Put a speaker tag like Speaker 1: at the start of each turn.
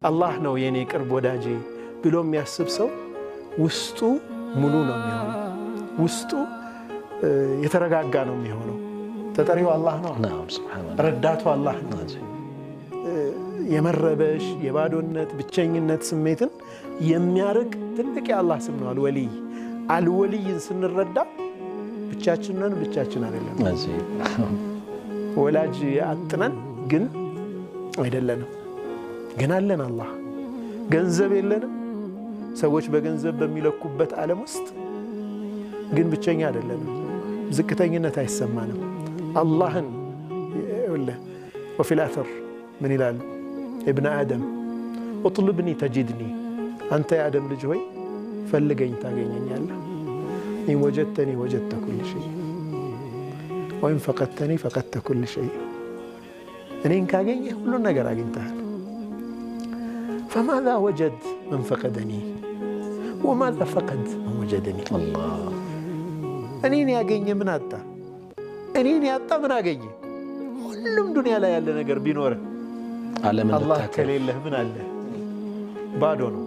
Speaker 1: አላህ ነው የኔ ቅርብ ወዳጄ ብሎ የሚያስብ ሰው ውስጡ ሙሉ ነው የሚሆነው። ውስጡ የተረጋጋ ነው የሚሆነው። ተጠሪው አላህ ነው። ረዳቱ አላህ ነው። የመረበሽ የባዶነት ብቸኝነት ስሜትን የሚያርቅ ትልቅ የአላህ ስም ነው አልወሊይ። አልወሊይን ስንረዳ ብቻችንን ብቻችን አይደለም። ወላጅ አጥነን ግን አይደለንም። ግን አለን አላህ። ገንዘብ የለንም። ሰዎች በገንዘብ በሚለኩበት ዓለም ውስጥ ግን ብቸኛ አይደለንም። ዝቅተኝነት አይሰማንም። አላህን ወፊል አተር ምን ይላሉ? ኢብነ አደም እጥልብኒ ተጂድኒ፣ አንተ የአደም ልጅ ሆይ ፈልገኝ ታገኘኛለህ። ኢን ወጀድተኒ ወጀድተ ኩል ሸይ ወኢን ፈቀድተኒ ፈቀድተ ኩል ሸይ፣ እኔን ካገኘህ ሁሉን ነገር አግኝተሃል። ፈማዛ ወጀድ መን ፈቀደኒ ወማዛ ፈቀድ መን ወጀደኒ። እኔን ያገኘ ምን አጣ? እኔን ያጣ ምን አገኘ? ሁሉም ዱንያ ላይ ያለ ነገር ቢኖርህ አላህ ከሌለህ ምን አለ? ባዶ ነው።